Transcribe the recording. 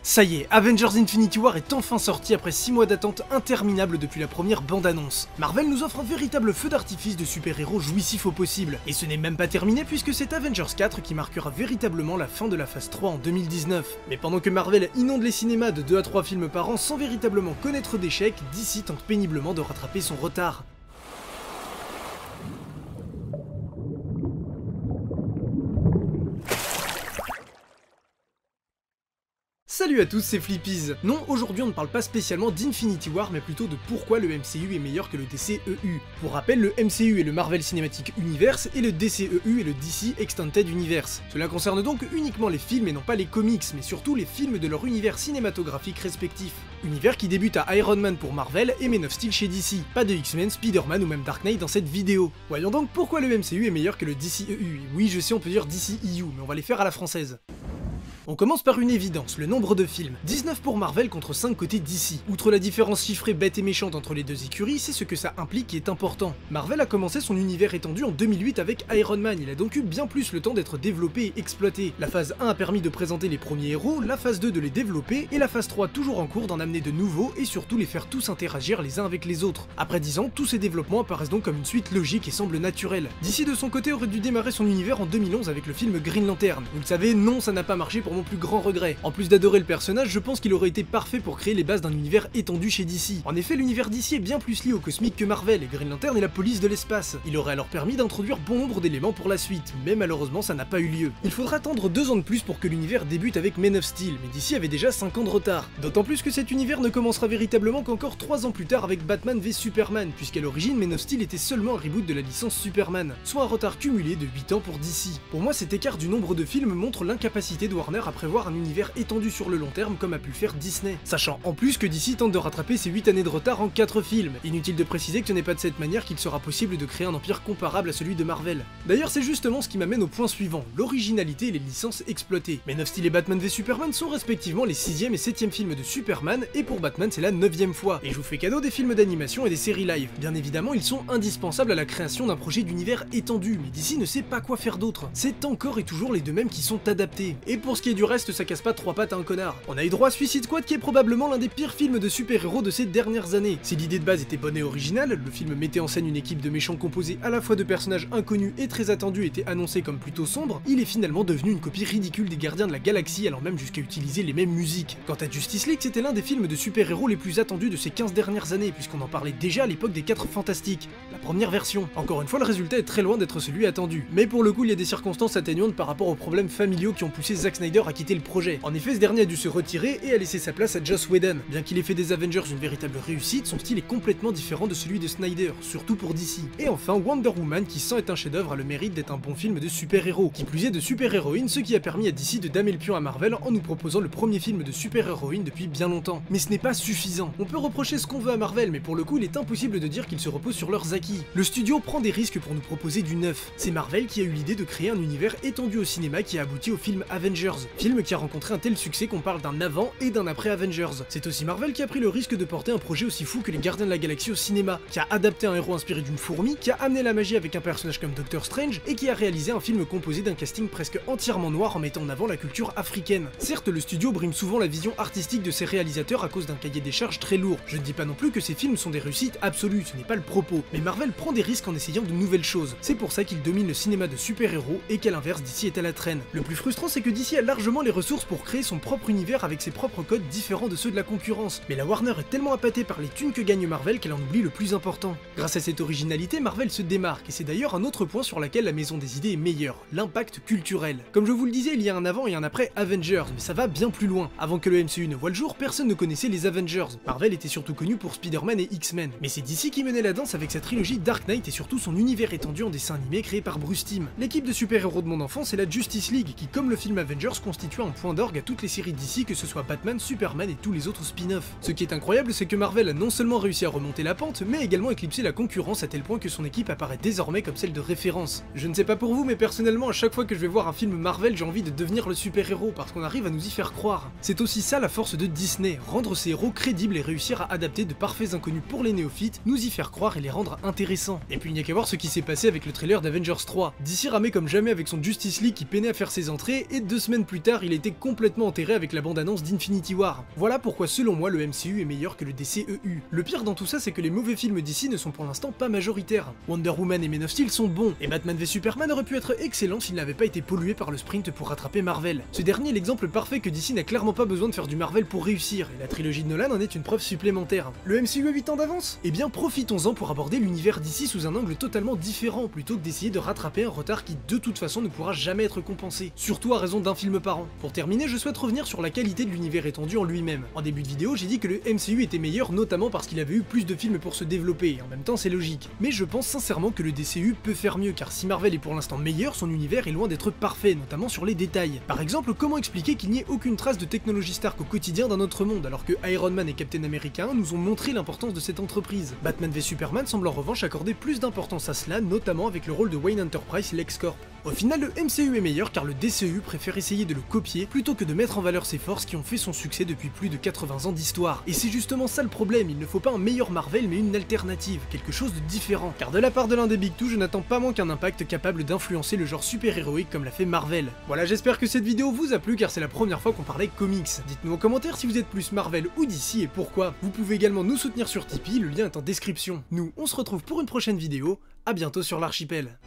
Ça y est, Avengers Infinity War est enfin sorti après 6 mois d'attente interminable depuis la première bande-annonce. Marvel nous offre un véritable feu d'artifice de super-héros jouissif au possible. Et ce n'est même pas terminé puisque c'est Avengers 4 qui marquera véritablement la fin de la phase 3 en 2019. Mais pendant que Marvel inonde les cinémas de 2 à 3 films par an sans véritablement connaître d'échec, DC tente péniblement de rattraper son retard. Salut à tous, c'est Flippies. Non, aujourd'hui on ne parle pas spécialement d'Infinity War, mais plutôt de pourquoi le MCU est meilleur que le DCEU. Pour rappel, le MCU est le Marvel Cinematic Universe et le DCEU est le DC Extended Universe. Cela concerne donc uniquement les films et non pas les comics, mais surtout les films de leur univers cinématographique respectif. Univers qui débute à Iron Man pour Marvel et Man of Steel chez DC. Pas de X-Men, Spider-Man ou même Dark Knight dans cette vidéo. Voyons donc pourquoi le MCU est meilleur que le DCEU. Oui, je sais, on peut dire DCEU, mais on va les faire à la française. On commence par une évidence, le nombre de films. 19 pour Marvel contre 5 côté DC. Outre la différence chiffrée bête et méchante entre les deux écuries, c'est ce que ça implique qui est important. Marvel a commencé son univers étendu en 2008 avec Iron Man, il a donc eu bien plus le temps d'être développé et exploité. La phase 1 a permis de présenter les premiers héros, la phase 2 de les développer, et la phase 3 toujours en cours d'en amener de nouveaux et surtout les faire tous interagir les uns avec les autres. Après 10 ans, tous ces développements apparaissent donc comme une suite logique et semblent naturels. DC de son côté aurait dû démarrer son univers en 2011 avec le film Green Lantern. Vous le savez, non, ça n'a pas marché pour mon plus grand regret. En plus d'adorer le personnage, je pense qu'il aurait été parfait pour créer les bases d'un univers étendu chez DC. En effet, l'univers DC est bien plus lié au cosmique que Marvel, et Green Lantern est la police de l'espace. Il aurait alors permis d'introduire bon nombre d'éléments pour la suite, mais malheureusement ça n'a pas eu lieu. Il faudra attendre 2 ans de plus pour que l'univers débute avec Man of Steel, mais DC avait déjà 5 ans de retard. D'autant plus que cet univers ne commencera véritablement qu'encore 3 ans plus tard avec Batman v Superman, puisqu'à l'origine Man of Steel était seulement un reboot de la licence Superman, soit un retard cumulé de 8 ans pour DC. Pour moi, cet écart du nombre de films montre l'incapacité de Warner à prévoir un univers étendu sur le long terme comme a pu le faire Disney. Sachant en plus que DC tente de rattraper ses 8 années de retard en 4 films. Inutile de préciser que ce n'est pas de cette manière qu'il sera possible de créer un empire comparable à celui de Marvel. D'ailleurs, c'est justement ce qui m'amène au point suivant, l'originalité et les licences exploitées. Man of Steel et Batman v Superman sont respectivement les 6e et 7e films de Superman, et pour Batman c'est la 9e fois. Et je vous fais cadeau des films d'animation et des séries live. Bien évidemment, ils sont indispensables à la création d'un projet d'univers étendu, mais DC ne sait pas quoi faire d'autre. C'est encore et toujours les deux mêmes qui sont adaptés. Et pour ce qui est du reste, ça casse pas 3 pattes à un connard. On a eu droit à Suicide Squad qui est probablement l'un des pires films de super-héros de ces dernières années. Si l'idée de base était bonne et originale, le film mettait en scène une équipe de méchants composée à la fois de personnages inconnus et très attendus et était annoncé comme plutôt sombre, il est finalement devenu une copie ridicule des Gardiens de la Galaxie allant même jusqu'à utiliser les mêmes musiques. Quant à Justice League, c'était l'un des films de super-héros les plus attendus de ces 15 dernières années puisqu'on en parlait déjà à l'époque des 4 Fantastiques, la première version. Encore une fois, le résultat est très loin d'être celui attendu. Mais pour le coup, il y a des circonstances atténuantes par rapport aux problèmes familiaux qui ont poussé Zack Snyder à quitter le projet. En effet, ce dernier a dû se retirer et a laissé sa place à Joss Whedon. Bien qu'il ait fait des Avengers une véritable réussite, son style est complètement différent de celui de Snyder, surtout pour DC. Et enfin, Wonder Woman, qui sans être un chef-d'œuvre a le mérite d'être un bon film de super-héros, qui plus est de super-héroïne, ce qui a permis à DC de damer le pion à Marvel en nous proposant le premier film de super-héroïne depuis bien longtemps. Mais ce n'est pas suffisant. On peut reprocher ce qu'on veut à Marvel, mais pour le coup, il est impossible de dire qu'ils se reposent sur leurs acquis. Le studio prend des risques pour nous proposer du neuf. C'est Marvel qui a eu l'idée de créer un univers étendu au cinéma qui a abouti au film Avengers, film qui a rencontré un tel succès qu'on parle d'un avant et d'un après Avengers. C'est aussi Marvel qui a pris le risque de porter un projet aussi fou que les Gardiens de la Galaxie au cinéma, qui a adapté un héros inspiré d'une fourmi, qui a amené la magie avec un personnage comme Doctor Strange, et qui a réalisé un film composé d'un casting presque entièrement noir en mettant en avant la culture africaine. Certes, le studio brime souvent la vision artistique de ses réalisateurs à cause d'un cahier des charges très lourd. Je ne dis pas non plus que ces films sont des réussites absolues, ce n'est pas le propos, mais Marvel prend des risques en essayant de nouvelles choses. C'est pour ça qu'il domine le cinéma de super-héros et qu'à l'inverse, DC est à la traîne. Le plus frustrant, c'est que DC a largement les ressources pour créer son propre univers avec ses propres codes différents de ceux de la concurrence, mais la Warner est tellement appâtée par les thunes que gagne Marvel qu'elle en oublie le plus important. Grâce à cette originalité, Marvel se démarque, et c'est d'ailleurs un autre point sur lequel la maison des idées est meilleure, l'impact culturel. Comme je vous le disais, il y a un avant et un après Avengers, mais ça va bien plus loin. Avant que le MCU ne voit le jour, personne ne connaissait les Avengers. Marvel était surtout connu pour Spider-Man et X-Men, mais c'est DC qui menait la danse avec sa trilogie Dark Knight et surtout son univers étendu en dessin animé créé par Bruce Timm. L'équipe de super-héros de mon enfance est la Justice League, qui comme le film Avengers constitue un point d'orgue à toutes les séries DC, que ce soit Batman, Superman et tous les autres spin-offs. Ce qui est incroyable, c'est que Marvel a non seulement réussi à remonter la pente, mais également éclipsé la concurrence à tel point que son équipe apparaît désormais comme celle de référence. Je ne sais pas pour vous, mais personnellement, à chaque fois que je vais voir un film Marvel, j'ai envie de devenir le super-héros, parce qu'on arrive à nous y faire croire. C'est aussi ça la force de Disney, rendre ses héros crédibles et réussir à adapter de parfaits inconnus pour les néophytes, nous y faire croire et les rendre intéressants. Et puis il n'y a qu'à voir ce qui s'est passé avec le trailer d'Avengers 3. DC ramait comme jamais avec son Justice League qui peinait à faire ses entrées, et 2 semaines plus plus tard, il était complètement enterré avec la bande-annonce d'Infinity War. Voilà pourquoi selon moi le MCU est meilleur que le DCEU. Le pire dans tout ça, c'est que les mauvais films d'ici ne sont pour l'instant pas majoritaires. Wonder Woman et Man of Steel sont bons, et Batman v Superman aurait pu être excellent s'il n'avait pas été pollué par le sprint pour rattraper Marvel. Ce dernier est l'exemple parfait que DC n'a clairement pas besoin de faire du Marvel pour réussir, et la trilogie de Nolan en est une preuve supplémentaire. Le MCU a 8 ans d'avance? Eh bien profitons-en pour aborder l'univers d'ici sous un angle totalement différent, plutôt que d'essayer de rattraper un retard qui de toute façon ne pourra jamais être compensé, surtout à raison d'un film par an. Pour terminer, je souhaite revenir sur la qualité de l'univers étendu en lui-même. En début de vidéo, j'ai dit que le MCU était meilleur notamment parce qu'il avait eu plus de films pour se développer, et en même temps c'est logique. Mais je pense sincèrement que le DCU peut faire mieux, car si Marvel est pour l'instant meilleur, son univers est loin d'être parfait, notamment sur les détails. Par exemple, comment expliquer qu'il n'y ait aucune trace de technologie Stark au quotidien d'un autre monde, alors que Iron Man et Captain America nous ont montré l'importance de cette entreprise. Batman v Superman semble en revanche accorder plus d'importance à cela, notamment avec le rôle de Wayne Enterprise LexCorp. Au final, le MCU est meilleur car le DCU préfère essayer de le copier plutôt que de mettre en valeur ses forces qui ont fait son succès depuis plus de 80 ans d'histoire. Et c'est justement ça le problème, il ne faut pas un meilleur Marvel mais une alternative, quelque chose de différent. Car de la part de l'un des Big Two, je n'attends pas moins qu'un impact capable d'influencer le genre super-héroïque comme l'a fait Marvel. Voilà, j'espère que cette vidéo vous a plu car c'est la première fois qu'on parlait comics. Dites-nous en commentaire si vous êtes plus Marvel ou DC et pourquoi. Vous pouvez également nous soutenir sur Tipeee, le lien est en description. Nous, on se retrouve pour une prochaine vidéo, à bientôt sur l'archipel.